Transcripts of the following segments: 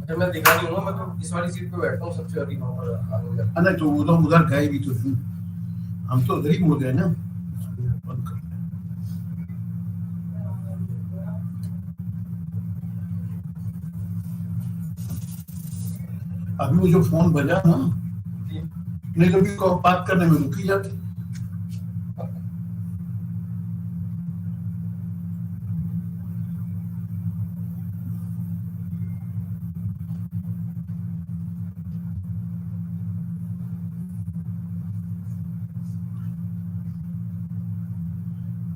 जब मैं दिखा नहीं हूँ, मैं तो इस वाली सीट पे बैठता हूँ सबसे अधिक वहाँ पर। अरे तो वो तो उधर गए भी तो नहीं, हम तो उधर ही मुड़ गए ना। बंद कर। अभी वो जो फोन बजा ना, नहीं तो भी बात करने में रुक ही जाती।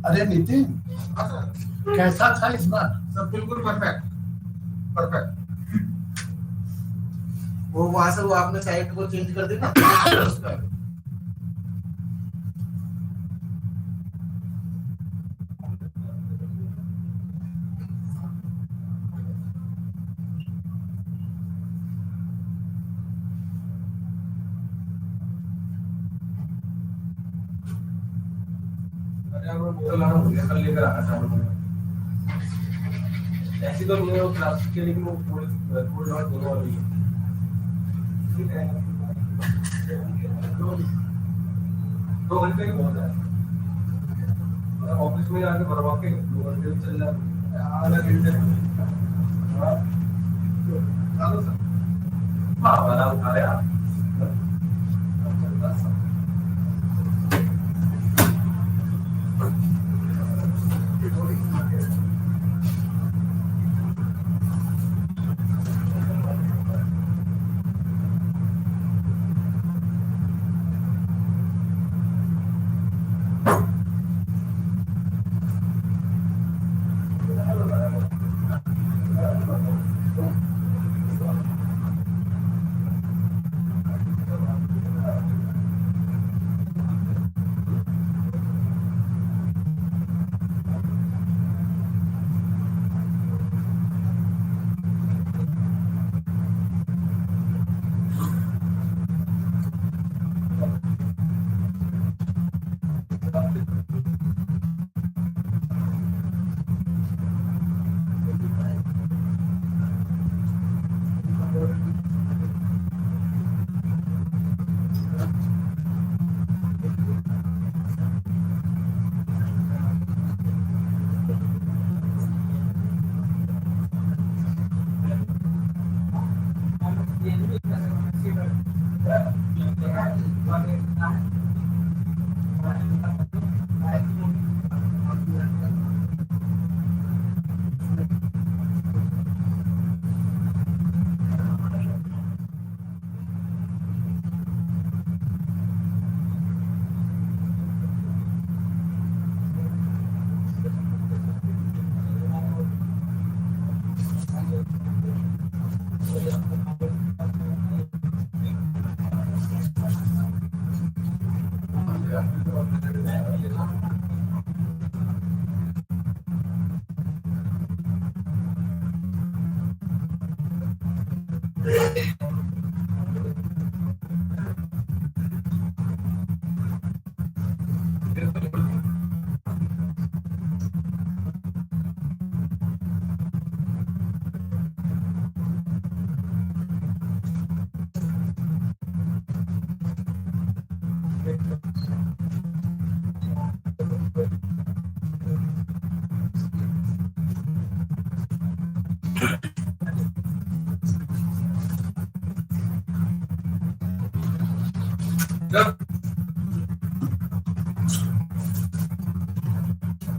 अरे नितिन, कैसा था इस बार? सब बिल्कुल परफेक्ट परफेक्ट। वो वहां से वो आपने साइड को चेंज कर दी ना उसका। अरे मैं बोल रहा हूँ कल लेकर आना था। ऐसी तो नहीं है वो प्लास्टिक के, लेकिन वो फुल डॉट दोनों वाली है। ठीक है, 2 घंटे ही बहुत है। ऑफिस में जाके भरवा के 2 घंटे में चल जाए, आधा घंटे। हाँ चलो सर, हाँ वाला उठा रहे आप।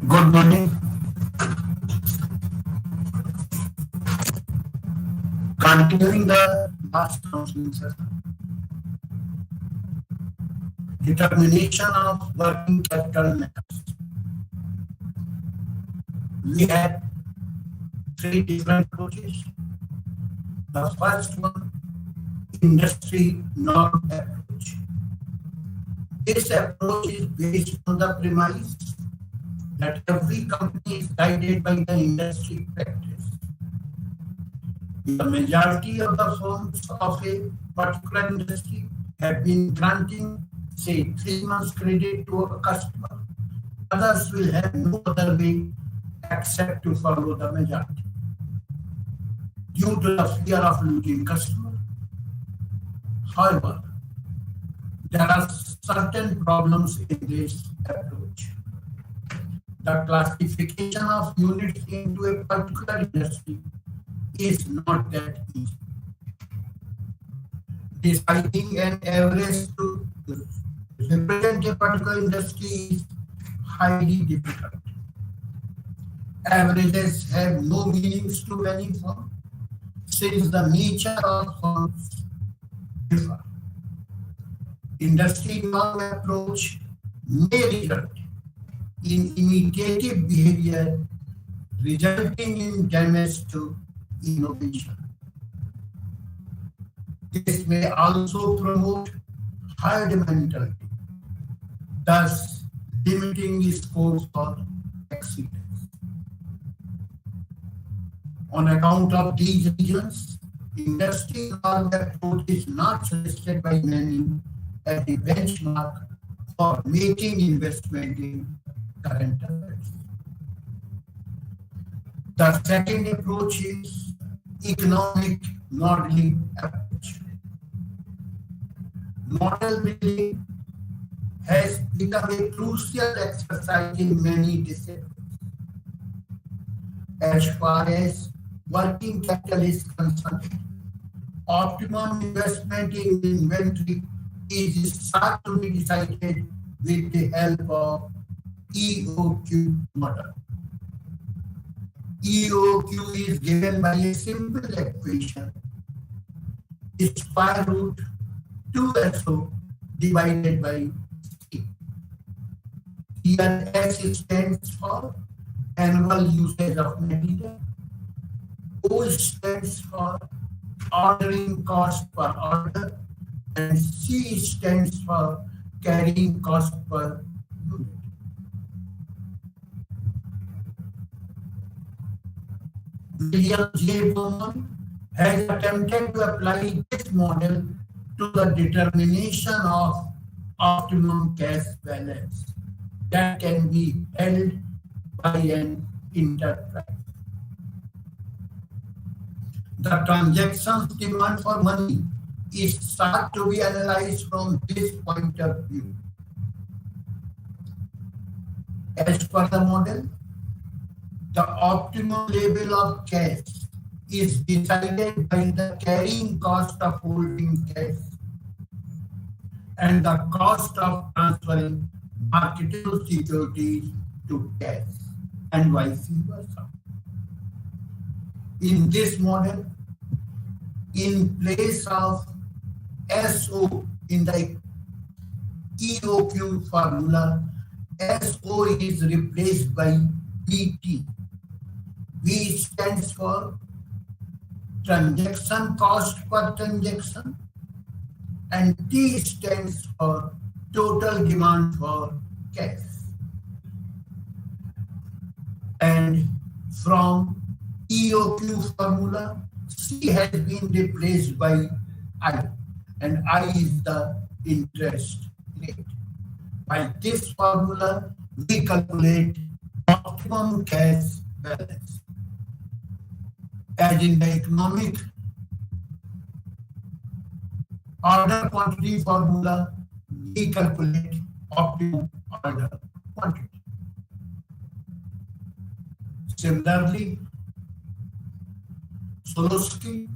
Good morning. Continuing the last counseling session. Determination of working capital matters. We have 3 different approaches. The first one, industry norm approach. This approach is based on the premise that every company is guided by the industry practice. The majority of the firms of a particular industry have been granting, say, 3 months credit to a customer. Others will have no other way except to follow the majority. due to the fear of losing customer. However, there are certain problems in this approach. The classification of units into a particular industry is not that easy. Deciding an average to represent a particular industry is highly difficult. Averages have no meanings to many firms since the nature of firms differ. Industry norm approach may result in imitative behavior, resulting in damage to innovation. This may also promote herd mentality, thus limiting the scope for excellence. On account of these reasons, industry norm approach is not suggested by many as a benchmark for making investment in current affairs. The second approach is economic modeling approach. Model building has become a crucial exercise in many disciplines. As far as working capital is concerned, optimum investment in inventory is sought to be decided with the help of EOQ model. EOQ is given by a simple equation, square root 2SO divided by C. Here S stands for annual usage of material, O stands for ordering cost per order, and C stands for carrying cost per unit. William J. Bowman has attempted to apply this model to the determination of optimum cash balance that can be held by an enterprise. The transactions demand for money is sought to be analyzed from this point of view. As per the model, the optimum level of cash is decided by the carrying cost of holding cash and the cost of transferring marketable securities to cash and vice versa. In this model, in place of SO in the EOQ formula, SO is replaced by PT. V stands for transaction cost per transaction and T stands for total demand for cash. And from EOQ formula, C has been replaced by I, and I is the interest rate. By this formula, we calculate optimum cash balance. As in the economic order quantity formula, we calculate optimum order quantity. Similarly, Solosky,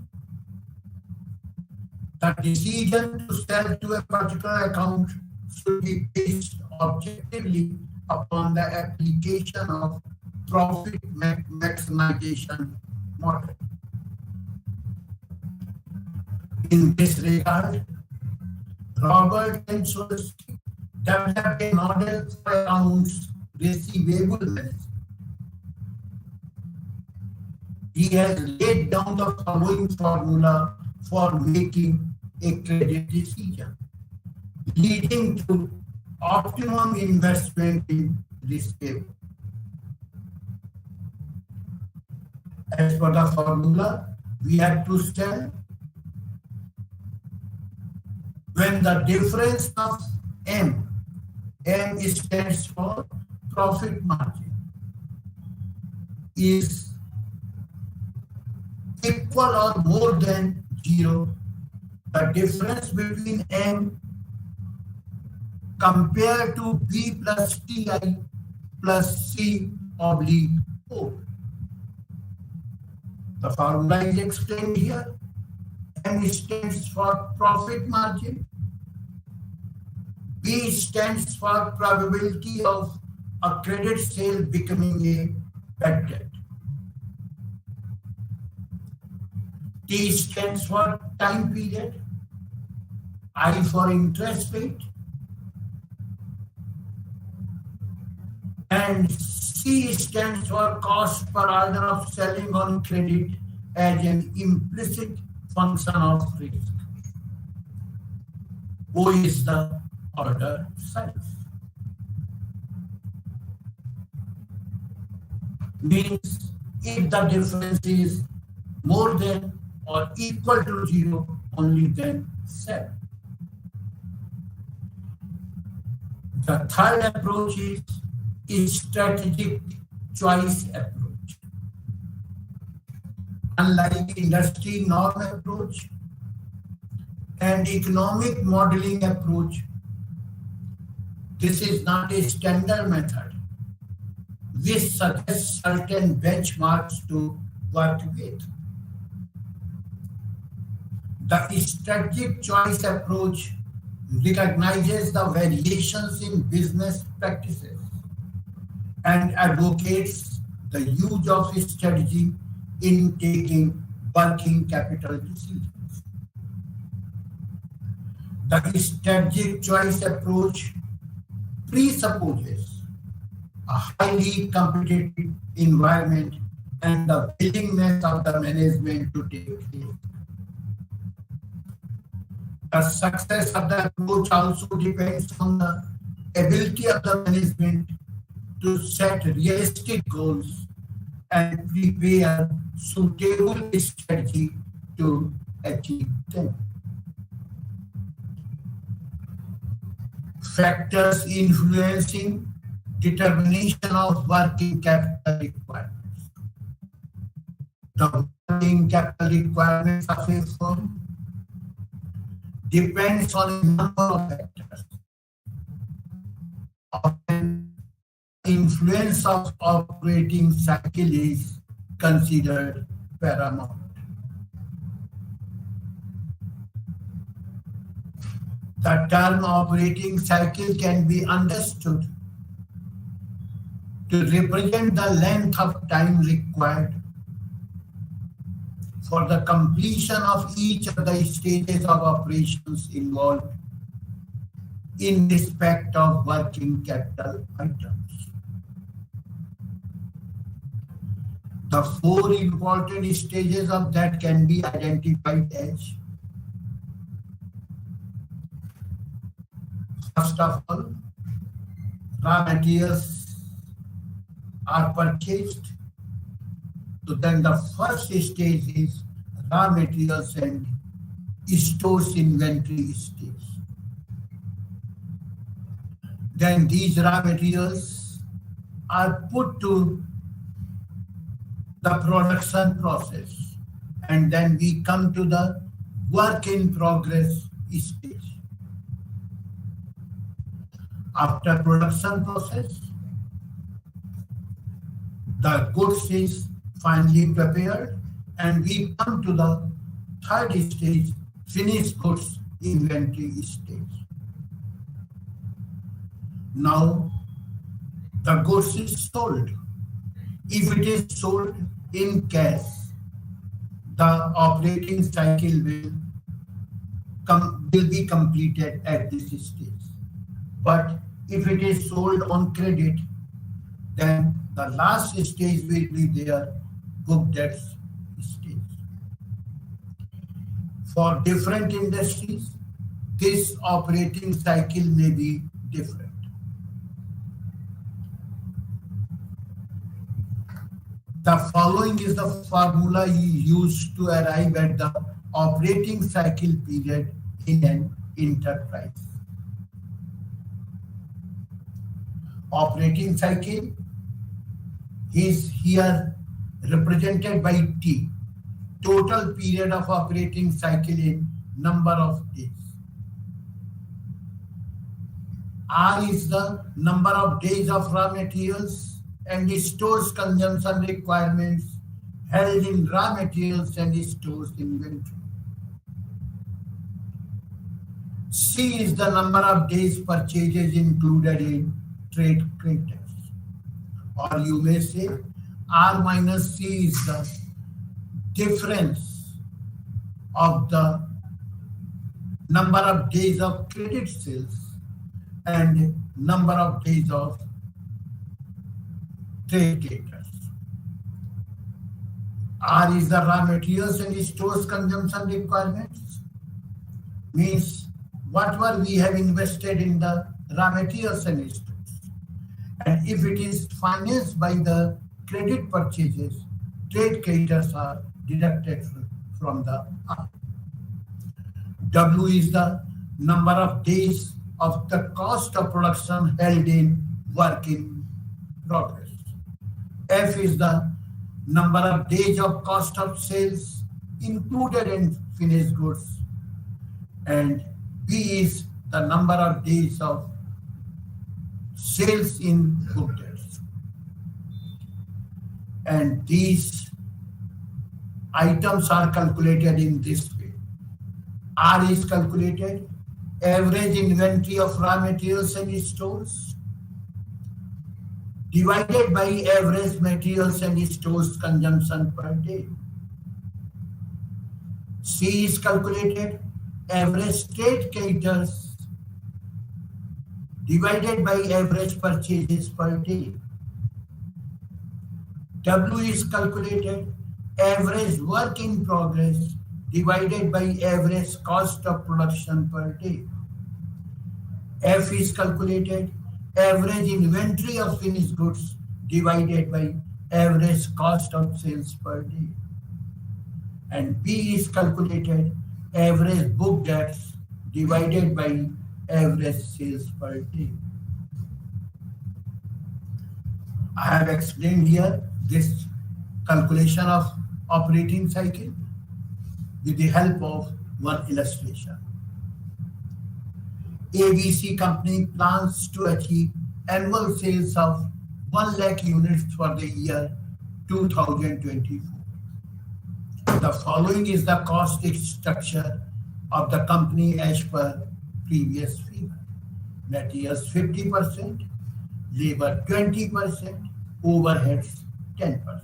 the decision to sell to a particular account should be based objectively upon the application of profit maximization model. In this regard, Robert and Solosky developed a model for accounts receivable management. He has laid down the following formula for making a credit decision, leading to optimum investment in receivable. As per the formula, we have to sell when the difference of M stands for profit margin, is equal or more than 0, the difference between M compared to B plus TI plus C oblique O. The formula is explained here. M stands for profit margin. B stands for probability of a credit sale becoming a bad debt. T stands for time period. I for interest rate. And C stands for cost per order of selling on credit as an implicit function of risk. O is the order size. Means if the difference is more than or equal to 0, only then sell. The third approach is strategic choice approach. Unlike industry norm approach and economic modeling approach, this is not a standard method. This suggests certain benchmarks to work with. The strategic choice approach recognizes the variations in business practices and advocates the use of strategy in taking working capital decisions. The strategic choice approach presupposes a highly competitive environment and the willingness of the management to take risk. The success of the approach also depends on the ability of the management to set realistic goals and prepare suitable strategy to achieve them. Factors influencing determination of working capital requirements. The working capital requirements of a firm depends on a number of factors. Often, influence of operating cycle is considered paramount. The term operating cycle can be understood to represent the length of time required for the completion of each of the stages of operations involved in respect of working capital items. The four important stages of that can be identified as: first of all, raw materials are purchased. So then the first stage is raw materials and stores inventory stage. Then these raw materials are put to the production process, and then we come to the work in progress stage. After production process, the goods is finally prepared, and we come to the third stage, finished goods inventory stage. Now, the goods is sold. If it is sold in cash, the operating cycle will be completed at this stage. But if it is sold on credit, then the last stage will be their book debts stage. For different industries, this operating cycle may be different. The following is the formula used to arrive at the operating cycle period in an enterprise. Operating cycle is here represented by T. total period of operating cycle in number of days. R is the number of days of raw materials and stores consumption requirements held in raw materials and stores inventory. C is the number of days purchases included in trade creditors. Or you may say R minus C is the difference of the number of days of credit sales and number of days of trade creditors. R is the raw materials and stores consumption requirements, means whatever we have invested in the raw materials and stores. And if it is financed by the credit purchases, trade creditors are deducted from the R. W is the number of days of the cost of production held in work in progress. F is the number of days of cost of sales included in finished goods. And B is the number of days of sales in book debts. And these items are calculated in this way. R is calculated average inventory of raw materials and stores divided by average materials and stores consumption per day. C is calculated average trade creditors divided by average purchases per day. W is calculated average work in progress divided by average cost of production per day. F is calculated average inventory of finished goods divided by average cost of sales per day. And B is calculated average book debts divided by average sales per day. I have explained here this calculation of operating cycle with the help of one illustration. ABC company plans to achieve annual sales of 1 lakh units for the year 2024. The following is the cost structure of the company as per previous figure. Materials 50%, labor 20%, overheads 10%.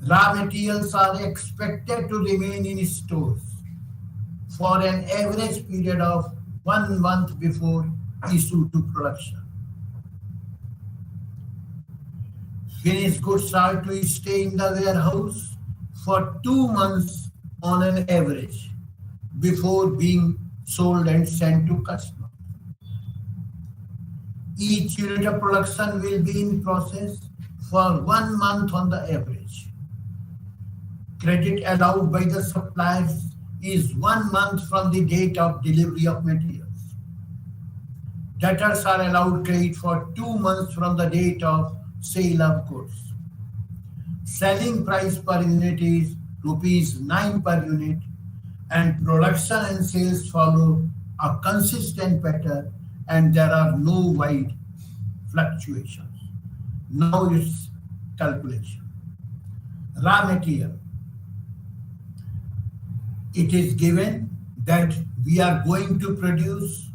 Raw materials are expected to remain in stores for an average period of 1 month before issue to production. Finished goods are to stay in the warehouse for 2 months on an average before being sold and sent to customers. Each unit of production will be in process for 1 month on the average. Credit allowed by the suppliers is 1 month from the date of delivery of materials. Debtors are allowed credit for 2 months from the date of sale of goods. Selling price per unit is ₹9 per unit, and production and sales follow a consistent pattern, and there are no wide fluctuations. Now it's calculation. Raw material. It is given that we are going to produce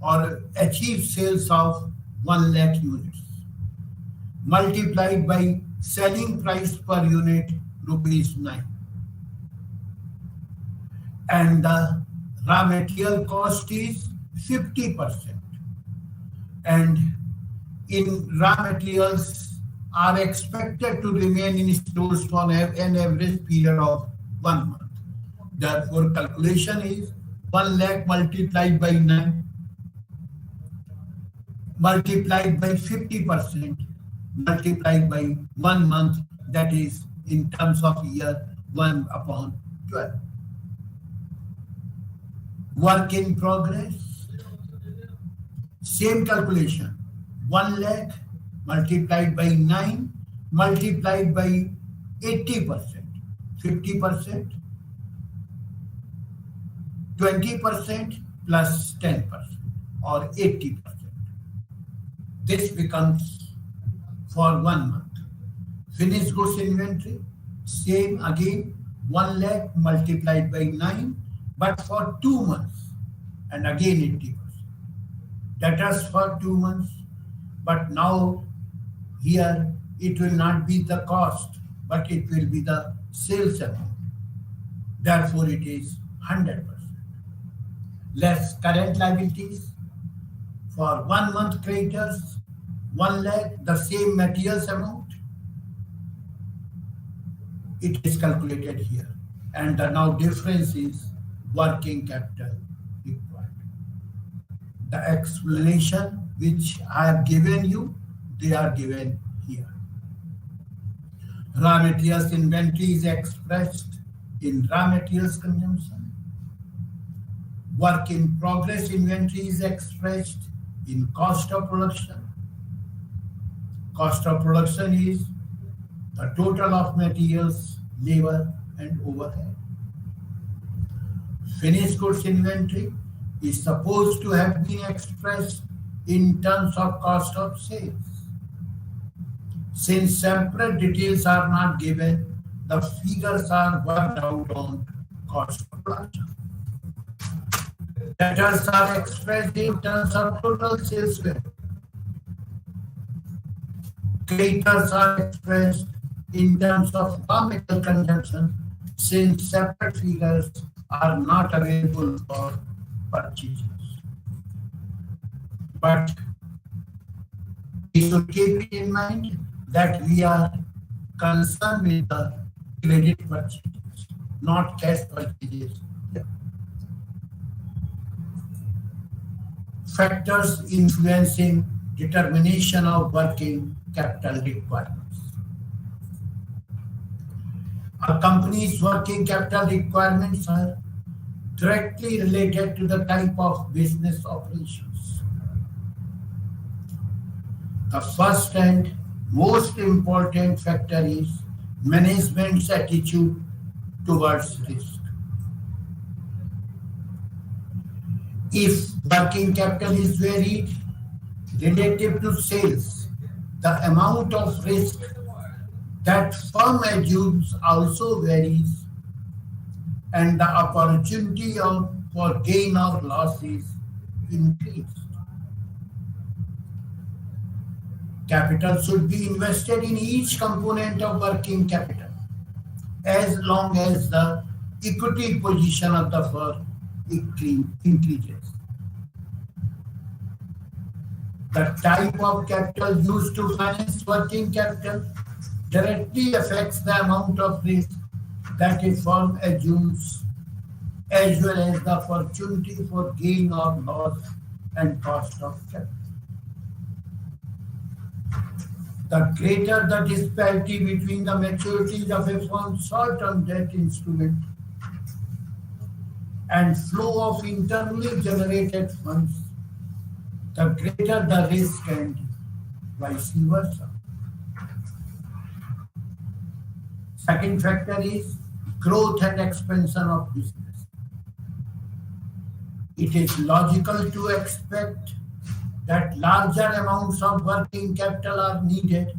or achieve sales of 1 lakh units multiplied by selling price per unit ₹9. And the raw material cost is 50%. And in raw materials are expected to remain in stores for an average period of 1 month. Therefore, calculation is 1 lakh multiplied by 9 multiplied by 50% multiplied by 1 month, that is in terms of year 1/12. Work in progress. Same calculation. 1 lakh multiplied by 9 multiplied by 80%, 50%, 20% plus 10% or 80%. This becomes for 1 month. Finished goods inventory, same again, 1 lakh multiplied by 9, but for 2 months, and again 80%. Debtors for 2 months, but now here it will not be the cost, but it will be the sales amount. Therefore, it is 100%. Less current liabilities for 1 month creditors, 1 lakh, the same materials amount. It is calculated here. And the now difference is working capital required. The explanation which I have given you, they are given here. Raw materials inventory is expressed in raw materials consumption. Work in progress inventory is expressed in cost of production. Cost of production is the total of materials, labor, and overhead. Finished goods inventory is supposed to have been expressed in terms of cost of sales. Since separate details are not given, the figures are worked out on cost of production. Debtors are expressed in terms of total sales value. Creditors are expressed in terms of raw material consumption, since separate figures are not available for purchases. But we should keep in mind that we are concerned with the credit purchases, not cash purchases. Factors influencing determination of working capital requirements. A company's working capital requirements are directly related to the type of business operations. The first and most important factor is management's attitude towards risk. If working capital is varied relative to sales, the amount of risk that firm assumes also varies, and the opportunity for gain or loss is increased. Capital should be invested in each component of working capital as long as the equity position of the firm increases. The type of capital used to finance working capital directly affects the amount of risk that a firm assumes, as well as the opportunity for gain or loss and cost of capital. The greater the disparity between the maturities of a firm's short-term debt instrument and flow of internally generated funds, the greater the risk, and vice versa. Second factor is growth and expansion of business. It is logical to expect that larger amounts of working capital are needed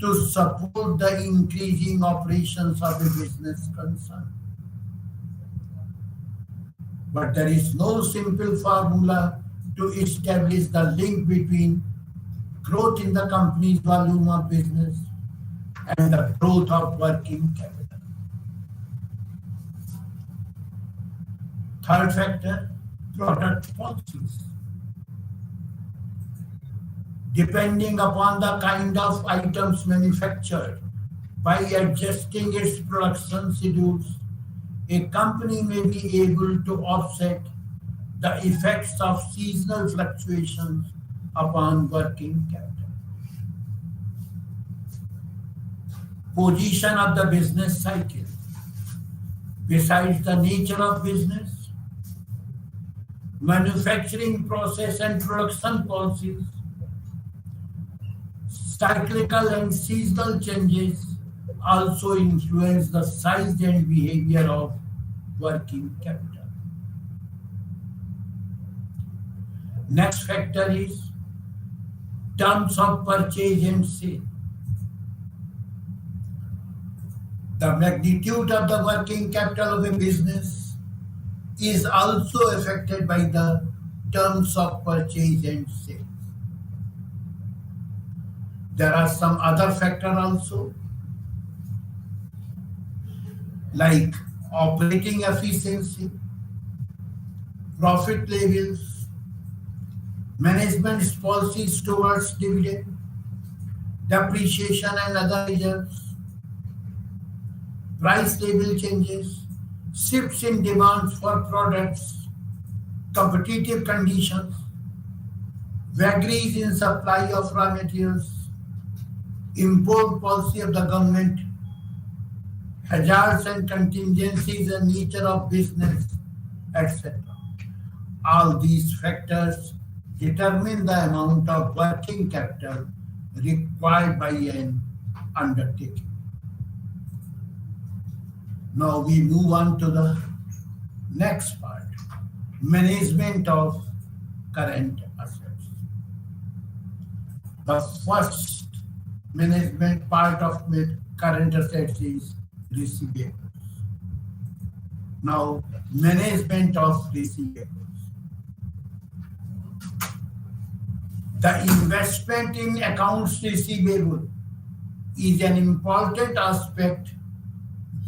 to support the increasing operations of a business concern. But there is no simple formula to establish the link between growth in the company's volume of business and the growth of working capital. Third factor, product policies. Depending upon the kind of items manufactured, by adjusting its production schedules, a company may be able to offset the effects of seasonal fluctuations upon working capital. Position of the business cycle. Besides the nature of business, manufacturing process and production policies, cyclical and seasonal changes also influence the size and behavior of working capital. Next factor is terms of purchase and sale. The magnitude of the working capital of a business is also affected by the terms of purchase and sale. There are some other factors also, like operating efficiency, profit levels, management's policies towards dividend, depreciation and other measures, price level changes, shifts in demands for products, competitive conditions, vagaries in supply of raw materials, import policy of the government, hazards and contingencies and nature of business, etc. All these factors determine the amount of working capital required by an undertaking. Now we move on to the next part, management of current assets. The first management part of current assets is receivables. Now, management of receivables. The investment in accounts receivable is an important aspect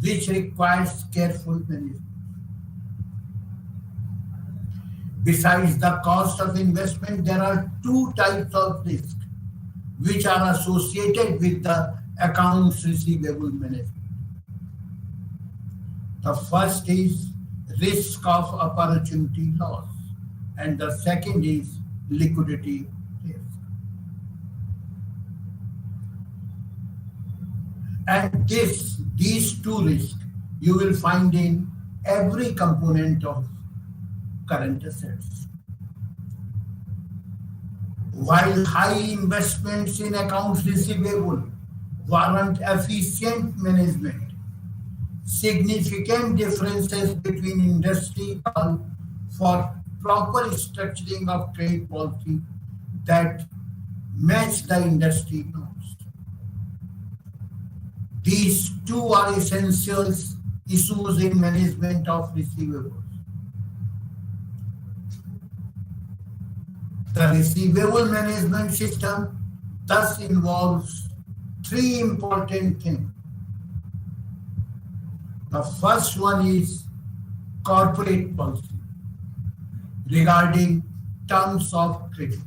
which requires careful management. Besides the cost of investment, there are two types of risk which are associated with the accounts receivable management. The first is risk of opportunity loss, and the second is liquidity risk. And these two risks you will find in every component of current assets. While high investments in accounts receivable warrant efficient management, significant differences between industry call for proper structuring of trade policy that match the industry norms. These two are essential issues in management of receivables. The receivable management system thus involves three important things. The first one is corporate policy regarding terms of credit.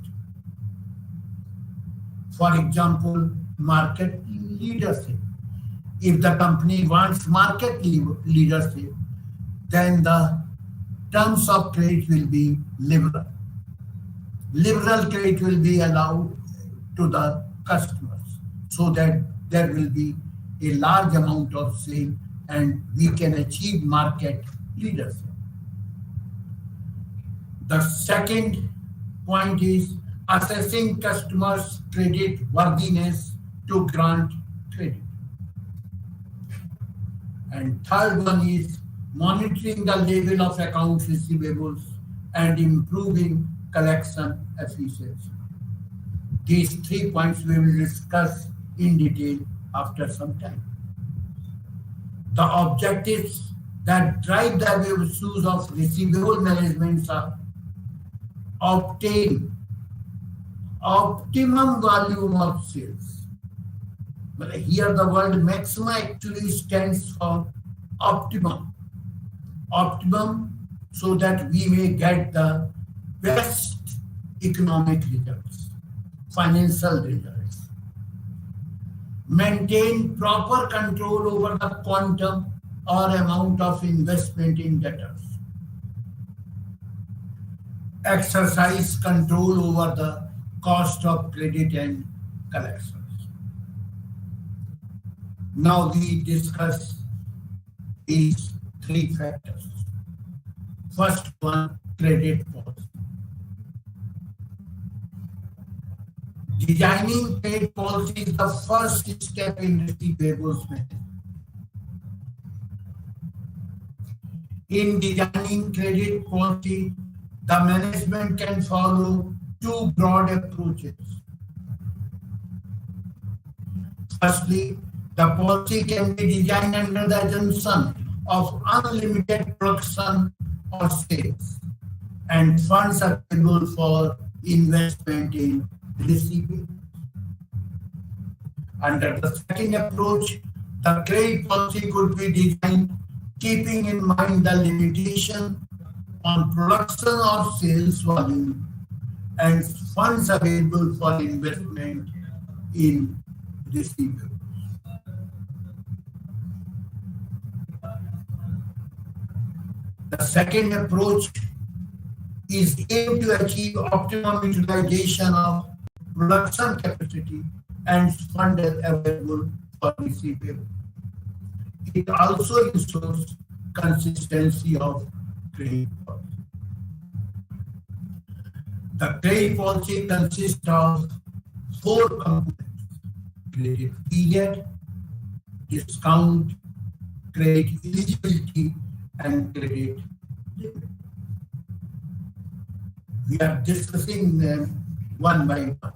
For example, market leadership. If the company wants market leadership, then the terms of credit will be liberal. Liberal credit will be allowed to the customers so that there will be a large amount of sale and we can achieve market leadership. The second point is assessing customers' credit worthiness to grant credit. And third one is monitoring the level of accounts receivables and improving collection efficiency. These 3 points we will discuss in detail after some time. The objectives that drive the issues of receivable management are obtain optimum volume of sales. But here the word maximum actually stands for optimum. Optimum so that we may get the best economic results, financial results. Maintain proper control over the quantum or amount of investment in debtors. Exercise control over the cost of credit and collections. Now we discuss these three factors. First one, credit policy. Designing trade policy is the first step in receivables management. In designing credit policy, the management can follow two broad approaches. Firstly, the policy can be designed under the assumption of unlimited production or sales and funds available for investment in receivables. Under the second approach, the credit policy could be designed keeping in mind the limitation on production or sales volume and funds available for investment in receivables. The second approach is aimed to achieve optimum utilization of production capacity and funds available for receivables. It also ensures consistency of credit policy. The credit policy consists of four components: credit period, discount, credit eligibility, and credit limit. We are discussing them one by one.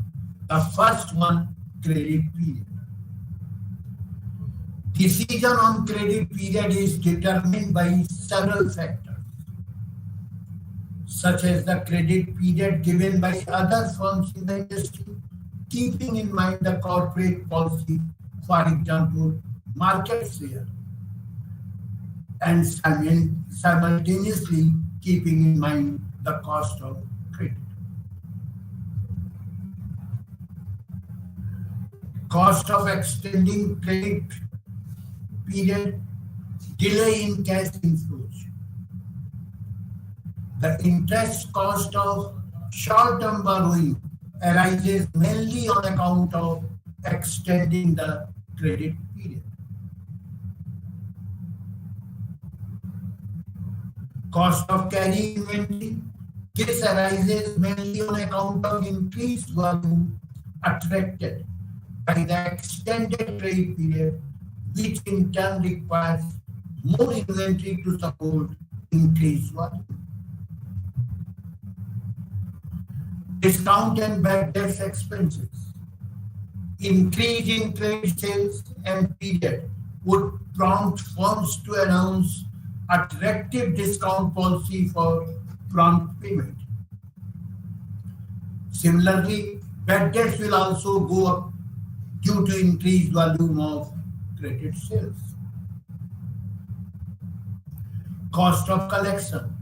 The first one, credit period. Decision on credit period is determined by several factors, such as the credit period given by other firms in the industry, keeping in mind the corporate policy, for example, market share, and simultaneously keeping in mind the cost of credit. Cost of extending credit period, delay in cash inflows. The interest cost of short-term borrowing arises mainly on account of extending the credit period. Cost of carrying inventory. This arises mainly on account of increased volume attracted by the extended trade period, which in turn requires more inventory to support increased volume. Discount and bad debts expenses. Increase in trade sales and period would prompt firms to announce attractive discount policy for prompt payment. Similarly, bad debts will also go up due to increased volume of credit sales. Cost of collection.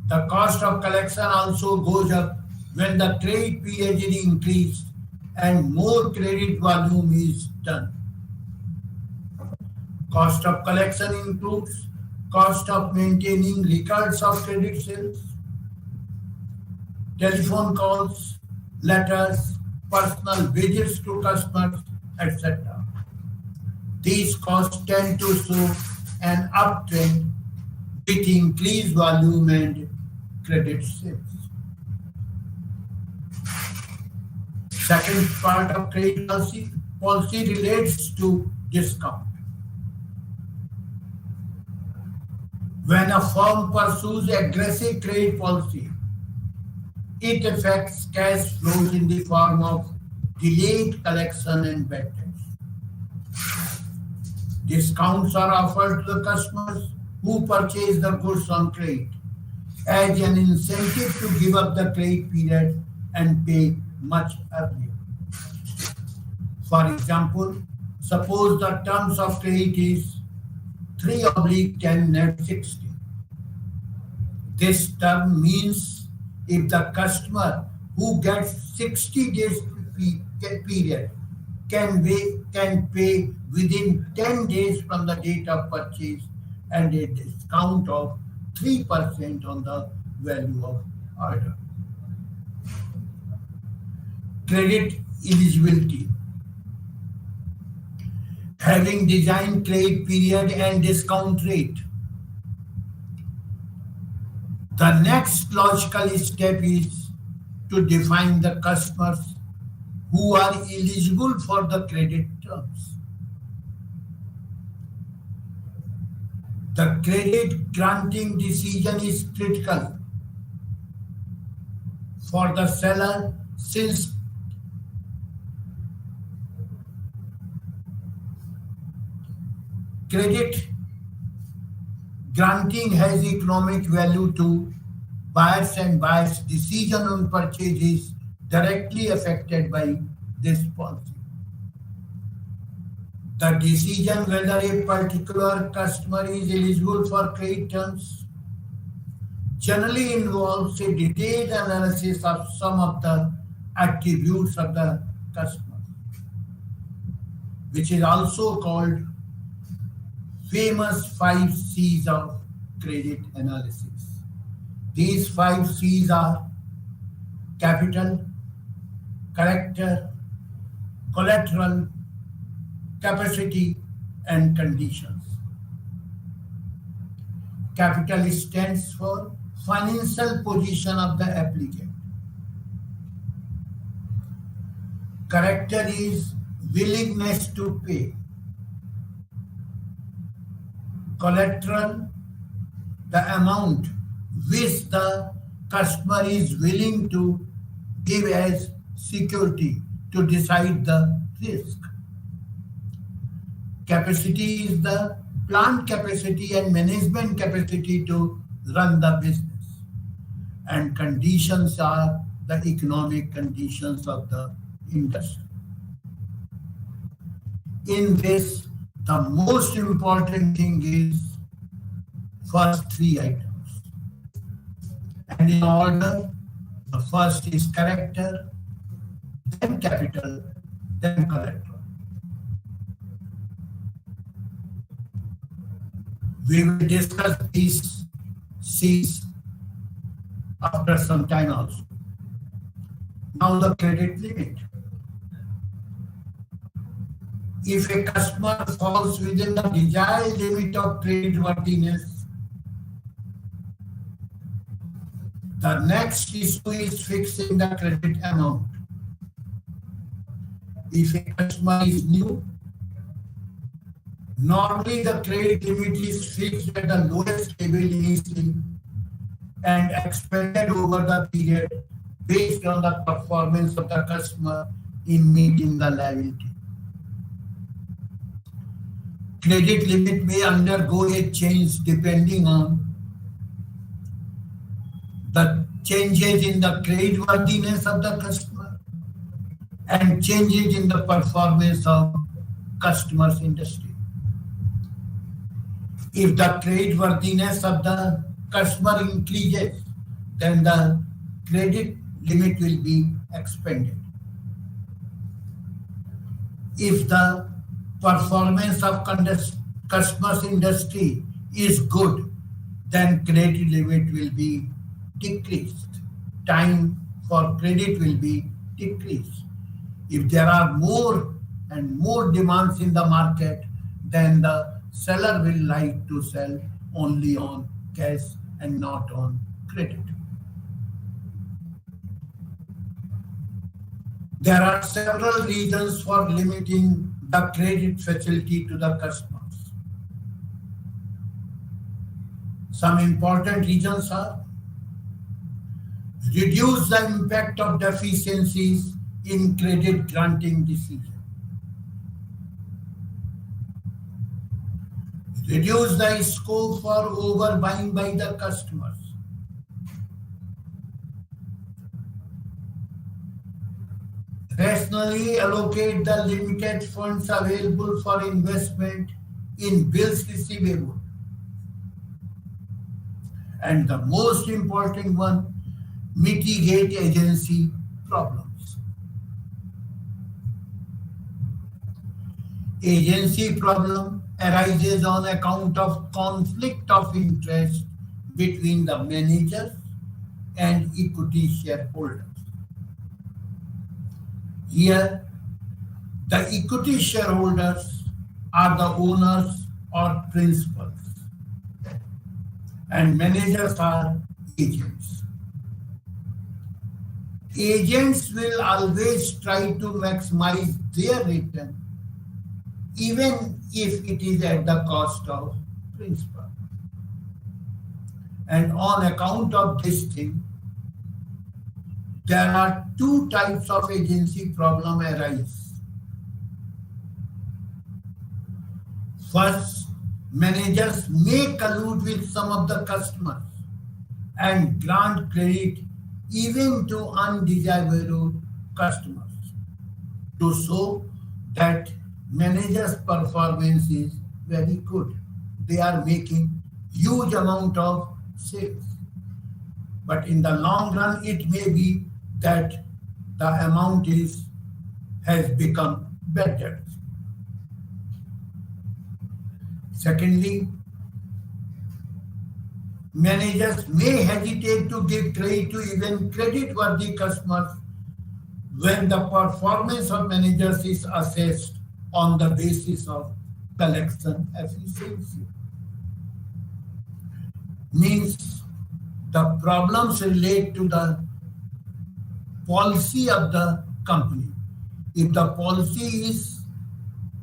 The cost of collection also goes up when the trade period is increased and more credit volume is done. Cost of collection includes cost of maintaining records of credit sales, telephone calls, letters, personal visits to customers, etc. These costs tend to show an uptrend with increased volume and credit sales. Second part of credit policy relates to discount. When a firm pursues aggressive trade policy, it affects cash flows in the form of delayed collection and bad debts. Discounts are offered to the customers who purchase the goods on credit as an incentive to give up the credit period and pay much earlier. For example, suppose the terms of credit is 3/10 net 60. This term means if the customer who gets 60 days period can pay within 10 days from the date of purchase and a discount of 3% on the value of order. Credit eligibility. Having designed credit period and discount rate, the next logical step is to define the customer's who are eligible for the credit terms. The credit granting decision is critical for the seller since credit granting has economic value to buyers, and buyers' decision on purchase is directly affected by this policy. The decision whether a particular customer is eligible for credit terms generally involves a detailed analysis of some of the attributes of the customer, which is also called famous 5 C's of credit analysis. These 5 C's are capital, character, collateral, capacity, and conditions. Capital stands for financial position of the applicant. Character is willingness to pay. Collateral, the amount which the customer is willing to give as security to decide the risk. Capacity is the plant capacity and management capacity to run the business. And conditions are the economic conditions of the industry. In this, the most important thing is first 3 items. And in order, the first is character, then capital, then collateral. We will discuss these C's after some time also. Now the credit limit. If a customer falls within the desired limit of creditworthiness, the next issue is fixing the credit amount. If a customer is new, normally the credit limit is fixed at the lowest level initially and expanded over the period based on the performance of the customer in meeting the liability. Credit limit may undergo a change depending on the changes in the creditworthiness of the customer and changes in the performance of customer's industry. If the creditworthiness of the customer increases, then the credit limit will be expanded. If the performance of customer's industry is good, then credit limit will be decreased. Time for credit will be decreased. If there are more and more demands in the market, then the seller will like to sell only on cash and not on credit. There are several reasons for limiting the credit facility to the customers. Some important reasons are: reduce the impact of deficiencies in credit granting decision. Reduce the scope for overbuying by the customers. Rationally allocate the limited funds available for investment in bills receivable. And the most important one, mitigate agency problems. Agency problem arises on account of conflict of interest between the managers and equity shareholders. Here, the equity shareholders are the owners or principals, and managers are agents. agents will always try to maximize their return, even if it is at the cost of principal. And on account of this thing, there are two types of agency problem arise. First, managers may collude with some of the customers and grant credit even to undesirable customers to show that managers' performance is very good. They are making huge amount of sales. But in the long run, it may be that the amount has become bad debt. Secondly, managers may hesitate to give credit to even credit-worthy customers when the performance of managers is assessed on the basis of collection efficiency. Means the problems relate to the policy of the company. If the policy is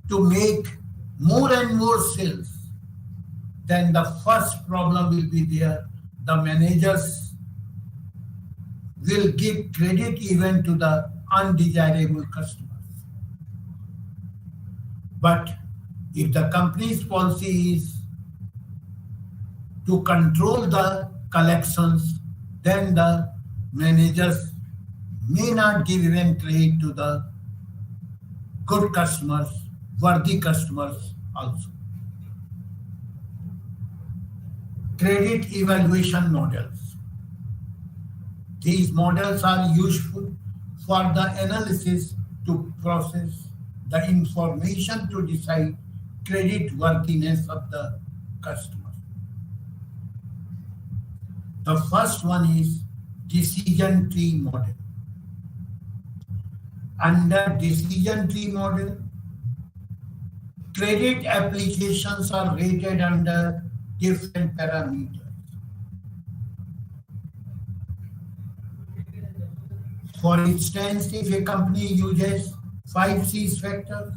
to make more and more sales, then the first problem will be there. The managers will give credit even to the undesirable customers. But if the company's policy is to control the collections, then the managers may not give even credit to the good customers, worthy customers also. Credit evaluation models. These models are useful for the analysis to process the information to decide credit worthiness of the customer. The first one is decision tree model. Under decision tree model, credit applications are rated under different parameters. For instance, if a company uses 5 C's factors,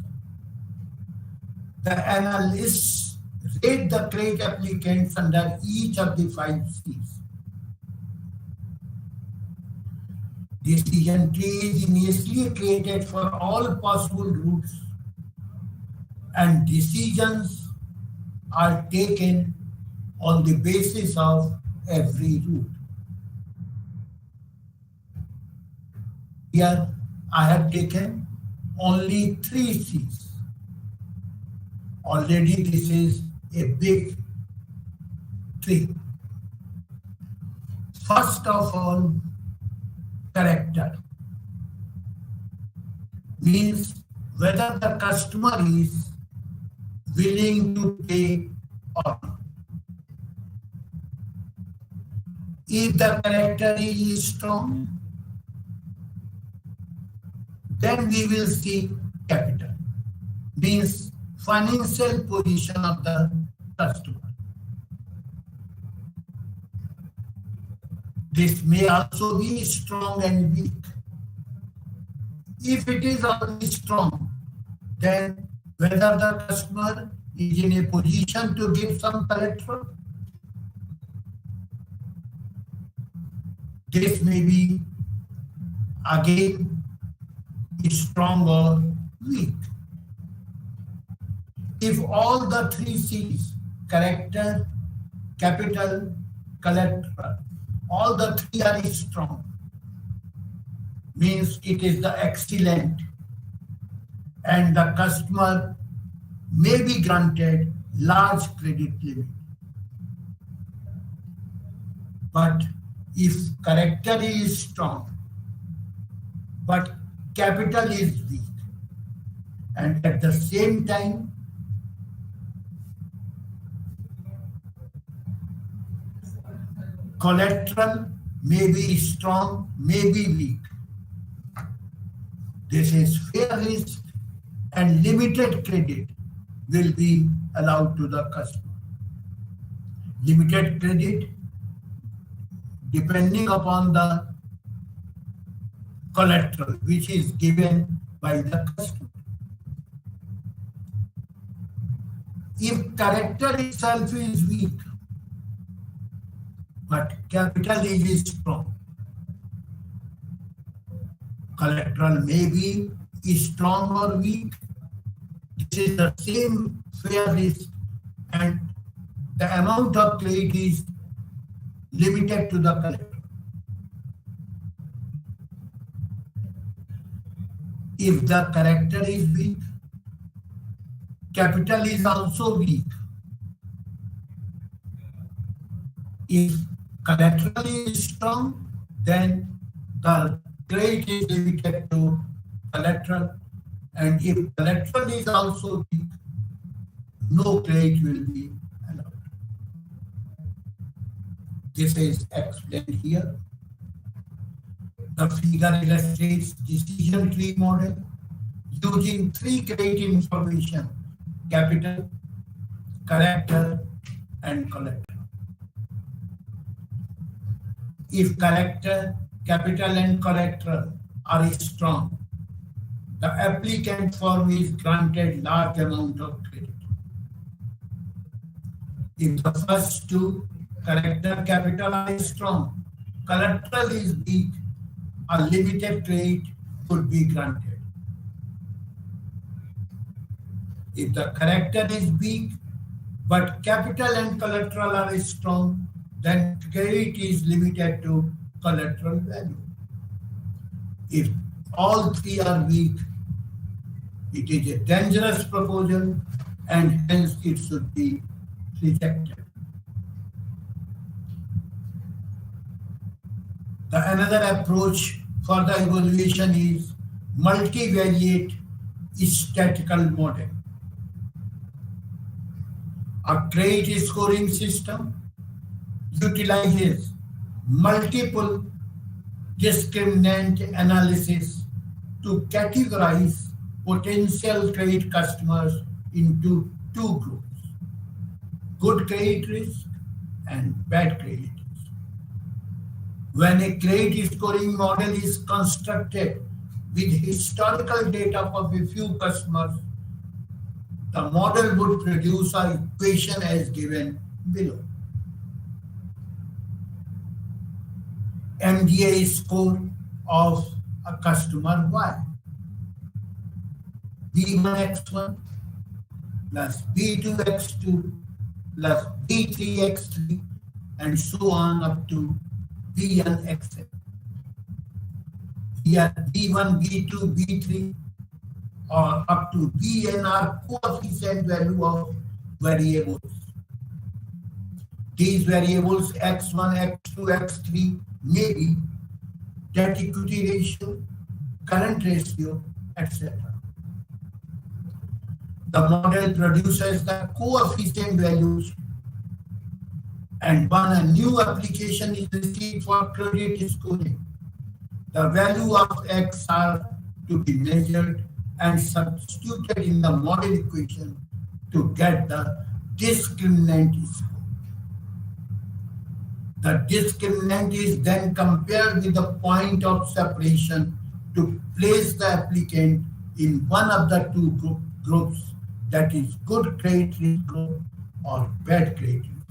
the analysts rate the credit applicants under each of the 5 C's. Decision tree is initially created for all possible routes, and decisions are taken on the basis of every route. Here I have taken only 3 C's. Already this is a big tree. First of all, character means whether the customer is willing to pay or not. If the character is strong, then we will see capital, means financial position of the customer. This may also be strong and weak. If it is only strong, then whether the customer is in a position to give some collateral, this may be again strong or weak. If all the 3 C's, character, capital, collateral, all the 3 are strong, means it is the excellent, and the customer may be granted large credit limit. But if character is strong, but capital is weak, and at the same time collateral may be strong, may be weak, this is fair risk and limited credit will be allowed to the customer. Limited credit, depending upon the collateral which is given by the customer. If character itself is weak, but capital is strong, collateral may be strong or weak. This is the same fair risk, and the amount of credit is limited to the collateral. If the character is weak, capital is also weak. If collateral is strong, then the credit is limited to collateral, and if collateral is also weak, no credit will be allowed. This is explained here. The figure illustrates decision tree model using three credit information: capital, character, and collateral. If character, capital, and collateral are strong, the applicant firm is granted large amount of credit. If the first two, character, capital, are strong, collateral is weak, a limited credit could be granted. If the character is weak, but capital and collateral are strong, then credit is limited to collateral value. If all three are weak, it is a dangerous proposal and hence it should be rejected. Another approach for the evaluation is multivariate statistical model. A credit scoring system utilizes multiple discriminant analysis to categorize potential credit customers into two groups: good credit risk and bad credit risk. When a credit scoring model is constructed with historical data of a few customers, the model would produce an equation as given below. MDA score of a customer Y: B1X1 plus B2X2 plus B3X3 and so on up to Bn(xn). Here B1, B2, B3 or up to Bn are coefficient value of variables. These variables X1, X2, X3 may be debt equity ratio, current ratio, etc. The model produces the coefficient values, and when a new application is received for credit scoring, the value of X are to be measured and substituted in the model equation to get the discriminant score. The discriminant is then compared with the point of separation to place the applicant in one of the two groups, that is good credit risk group or bad credit risk.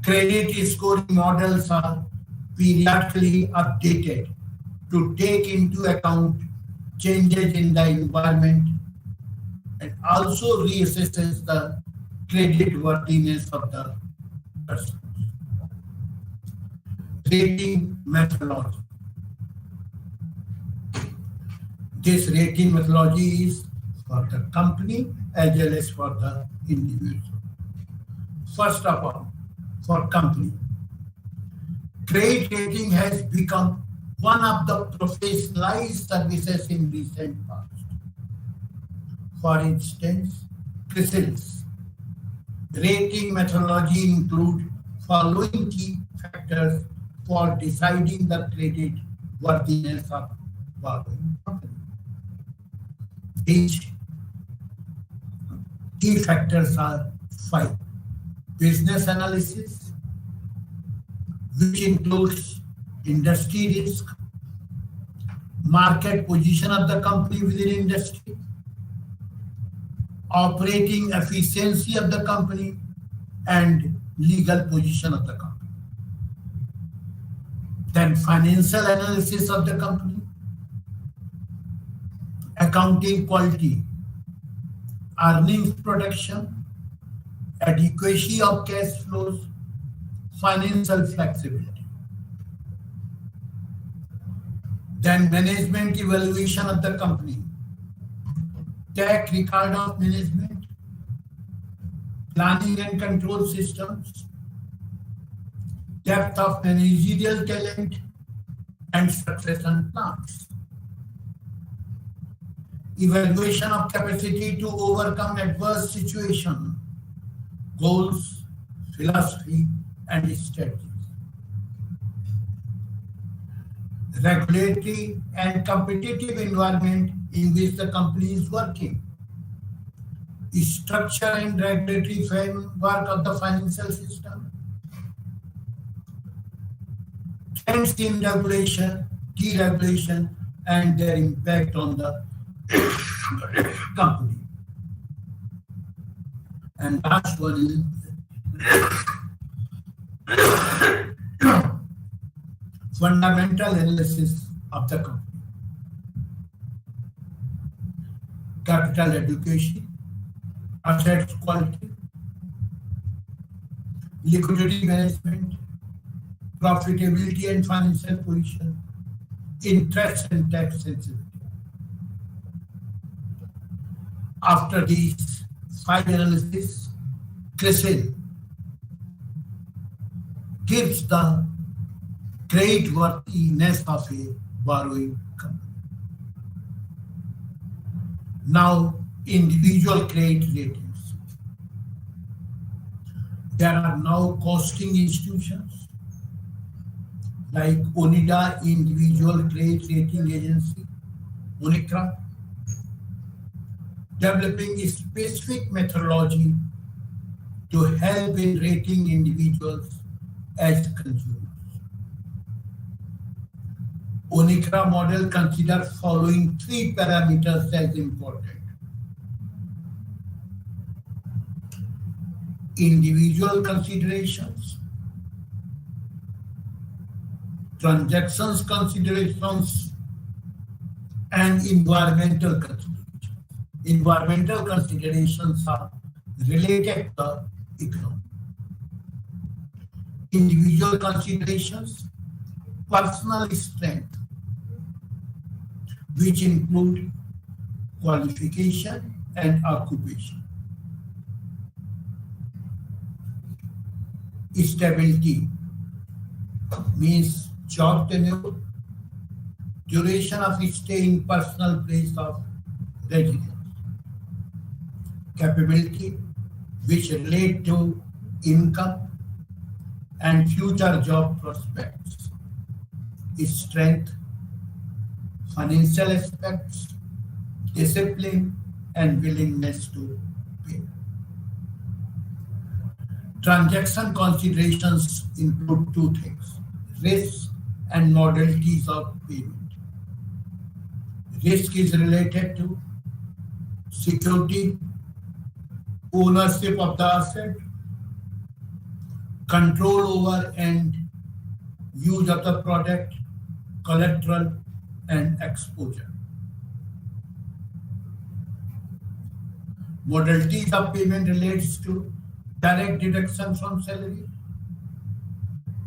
Credit scoring models are periodically updated to take into account changes in the environment and also reassesses the credit worthiness of the person. Rating methodology. This rating methodology is for the company as well as for the individual. First of all, for company, credit rating has become one of the professionalized services in recent past. For instance, CRISIL's rating methodology include following key factors for deciding the credit worthiness of borrowing company. These key factors are 5. Business analysis, which includes industry risk, market position of the company within industry, operating efficiency of the company, and legal position of the company. Then financial analysis of the company, accounting quality, earnings protection, adequacy of cash flows, financial flexibility. Then management evaluation of the company, track record of management, planning and control systems, depth of managerial talent, and succession plans. Evaluation of capacity to overcome adverse situation, goals, philosophy, and strategies. Regulatory and competitive environment in which the company is working. Structure and regulatory framework of the financial system. Trends in regulation, deregulation, and their impact on the company. And last one is fundamental analysis of the company. Capital adequacy, asset quality, liquidity management, profitability and financial position, interest and tax sensitivity. After these 5 analyses, CRISIL gives the creditworthiness of a borrowing company. Now, individual credit ratings. There are now costing institutions like ONIDA, Individual Credit Rating Agency, UNICRA, developing a specific methodology to help in rating individuals as consumers. UNICRA model considers following 3 parameters as important. Individual considerations, transactions considerations, and environmental considerations. Environmental considerations are related to the economy. Individual considerations, personal strength, which include qualification and occupation. Stability means job tenure, duration of stay in personal place of residence. Capability, which relate to income and future job prospects. Strength, financial aspects, discipline, and willingness to pay. Transaction considerations include 2 things: risk and modalities of payment. Risk is related to security, ownership of the asset, control over and use of the product, collateral, and exposure. Modalities of payment relates to direct deduction from salary,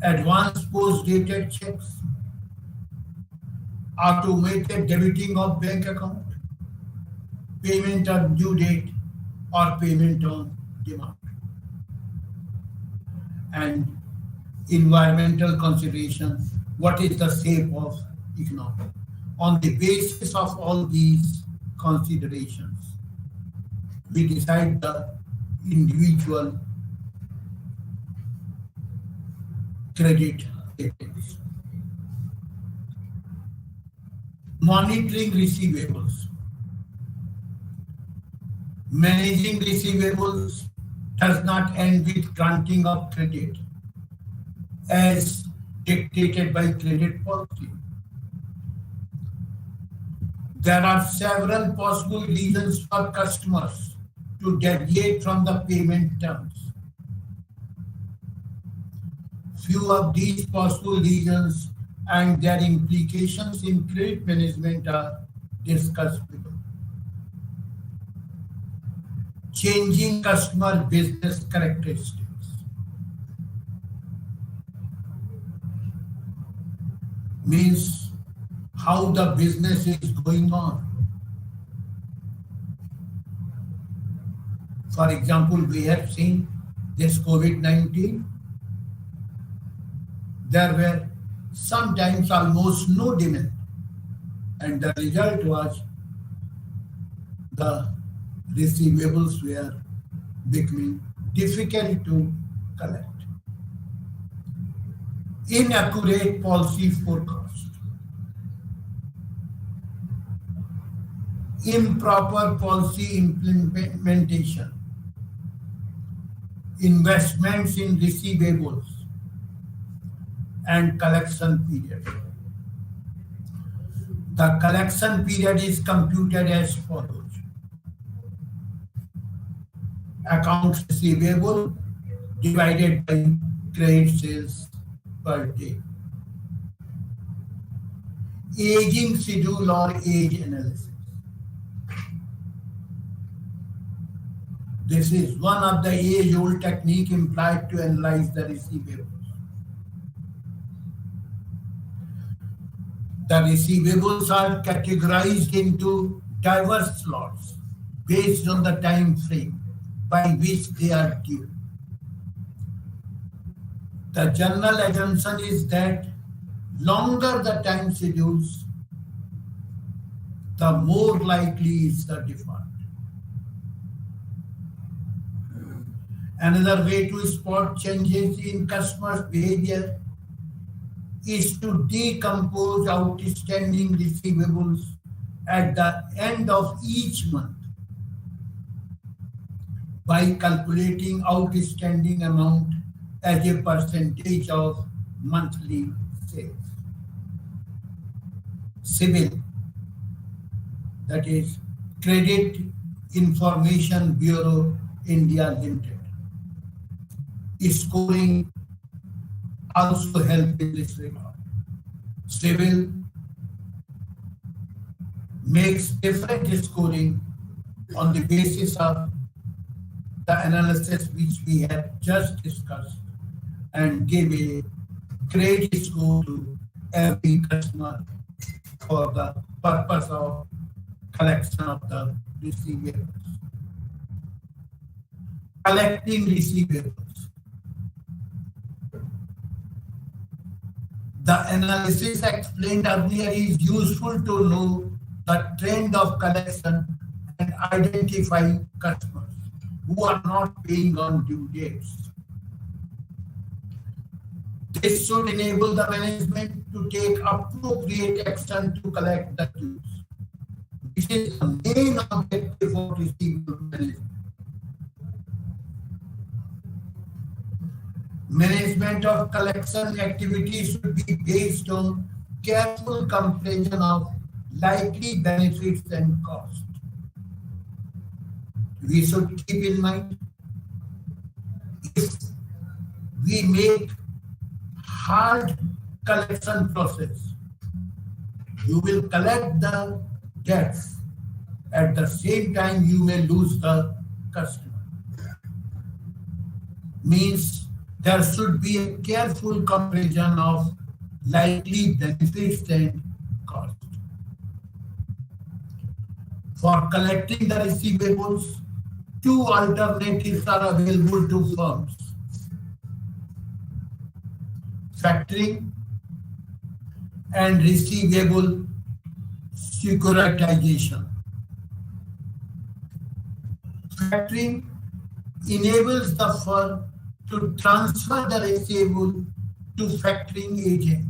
advance post-dated checks, automated debiting of bank account, payment on due date, or payment on demand. And environmental considerations, what is the shape of economy? On the basis of all these considerations, we decide the individual credit ratings. Monitoring receivables. Managing receivables does not end with granting of credit as dictated by credit policy. There are several possible reasons for customers to deviate from the payment terms. Few of these possible reasons and their implications in credit management are discussed below. Changing customer business characteristics. Means how the business is going on. For example, we have seen this COVID-19. There were sometimes almost no demand, and the result was the receivables were becoming difficult to collect. Inaccurate policy forecast. Improper policy implementation. Investments in receivables and collection period. The collection period is computed as follows. Accounts receivable divided by credit sales per day. Aging schedule or age analysis. This is one of the age-old technique employed to analyze the receivables. The receivables are categorized into diverse slots based on the time frame by which they are due. The general assumption is that longer the time schedules, the more likely is the default. Another way to spot changes in customers' behavior is to decompose outstanding receivables at the end of each month by calculating outstanding amount as a percentage of monthly sales. CIBIL, that is Credit Information Bureau India Limited. Scoring also help in this regard. CIBIL makes different scoring on the basis of the analysis which we have just discussed and give a credit score to every customer for the purpose of collection of the receivables. Collecting receivables. The analysis explained earlier is useful to know the trend of collection and identify customers who are not paying on due dates. This should enable the management to take appropriate action to collect the dues, which is the main objective of receivable management. Management of collection activities should be based on careful comparison of likely benefits and costs. We should keep in mind, if we make hard collection process, you will collect the debts. At the same time, you may lose the customer. Means there should be a careful comparison of likely benefits and cost. For collecting the receivables, two alternatives are available to firms: factoring and receivable securitization. Factoring enables the firm to transfer the receivable to factoring agent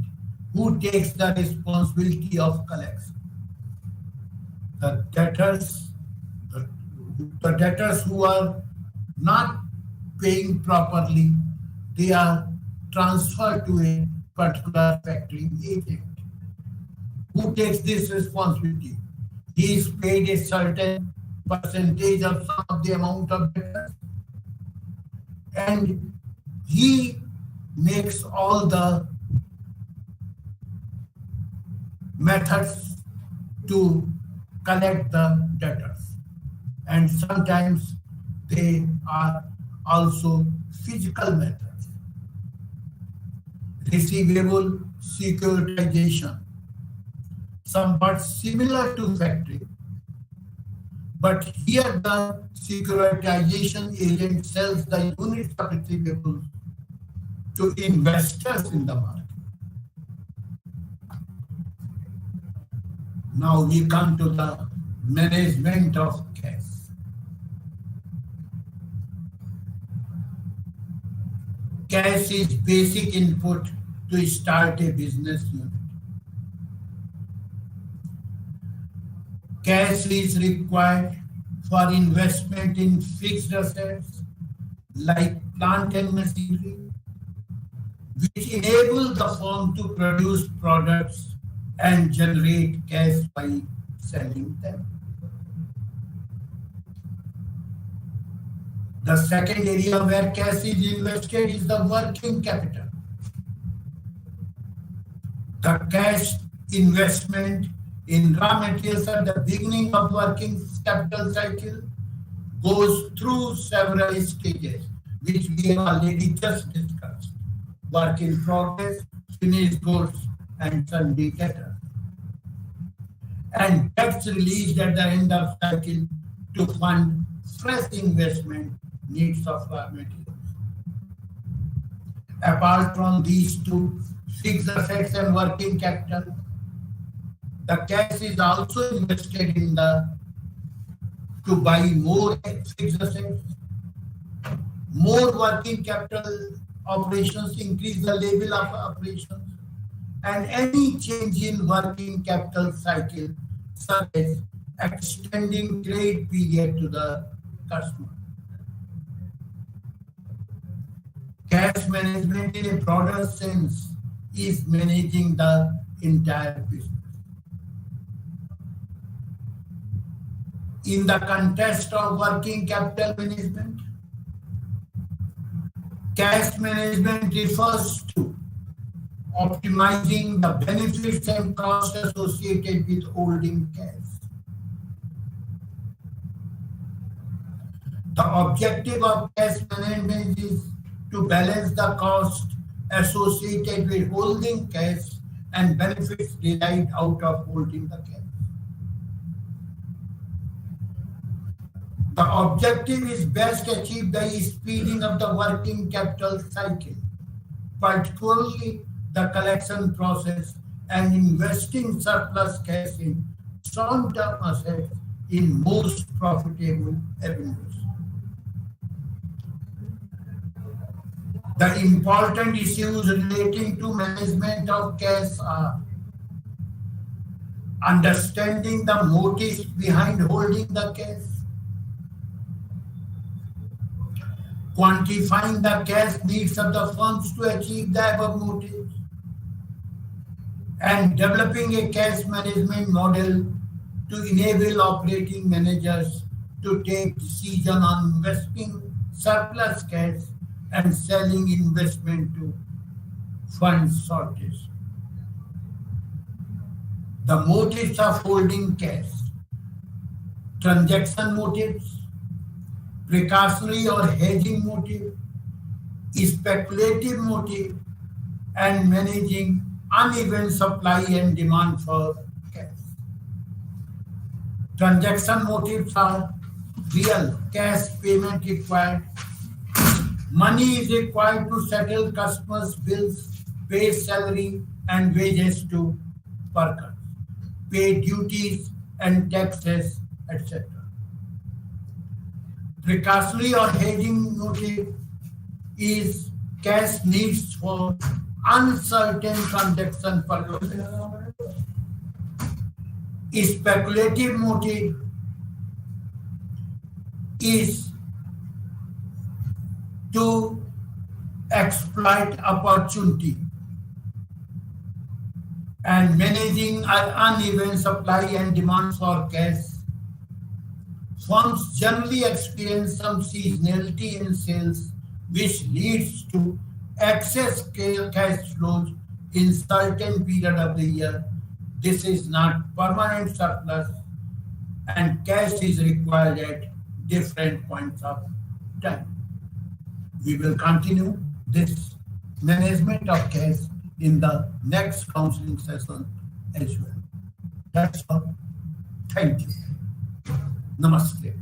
who takes the responsibility of collection. The debtors who are not paying properly, they are transferred to a particular factoring agent who takes this responsibility. he is paid a certain percentage of some of the amount of debtors, and he makes all the methods to collect the debtors. And sometimes they are also physical methods. Receivable securitization, somewhat similar to factoring, but here the securitization agent sells the units of receivables to investors in the market. Now we come to the management of cash. Cash is basic input to start a business unit. Cash is required for investment in fixed assets like plant and machinery, which enable the firm to produce products and generate cash by selling them. The second area where cash is invested is the working capital. The cash investment in raw materials at the beginning of working capital cycle goes through several stages, which we have already just discussed: work in progress, finished goods, and sundry debtors, and gets released at the end of cycle to fund fresh investment needs of raw materials. Apart from these two, fixed assets and working capital, the cash is also invested in to buy more fixed assets. More working capital operations increase the level of operations, and any change in working capital cycle, such as extending trade period to the customer. Cash management in a broader sense is managing the entire business. In the context of working capital management, cash management refers to optimizing the benefits and costs associated with holding cash. The objective of cash management is to balance the cost associated with holding cash and benefits derived out of holding the cash. The objective is best achieved by speeding up the working capital cycle, particularly the collection process, and investing surplus cash in short-term assets in most profitable avenues. The important issues relating to management of cash are understanding the motives behind holding the cash, quantifying the cash needs of the firms to achieve the above motives, and developing a cash management model to enable operating managers to take decisions on investing surplus cash and selling investment to fund shortage. The motives of holding cash: transaction motives, precautionary or hedging motive, speculative motive, and managing uneven supply and demand for cash. Transaction motives are real cash payment required. Money is required to settle customers' bills, pay salary and wages to workers, pay duties and taxes, etc. Precautionary or hedging motive is cash needs for uncertain transaction purposes. Speculative motive is to exploit opportunity. and managing an uneven supply and demand for cash. Firms generally experience some seasonality in sales, which leads to excess cash flows in certain period of the year. This is not permanent surplus, and cash is required at different points of time. We will continue this management of cash in the next counseling session as well. That's all. Thank you. Namaste.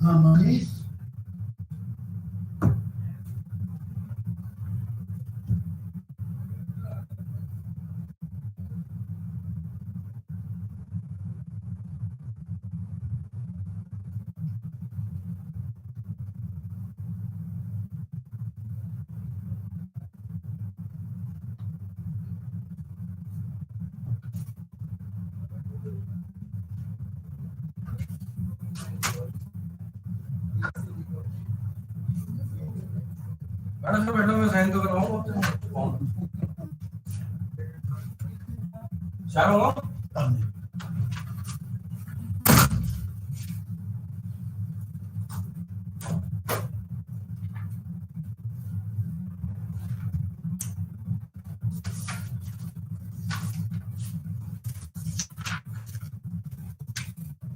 Manish. Madam sir बैठो मैं sign तो कराऊं शायद होगा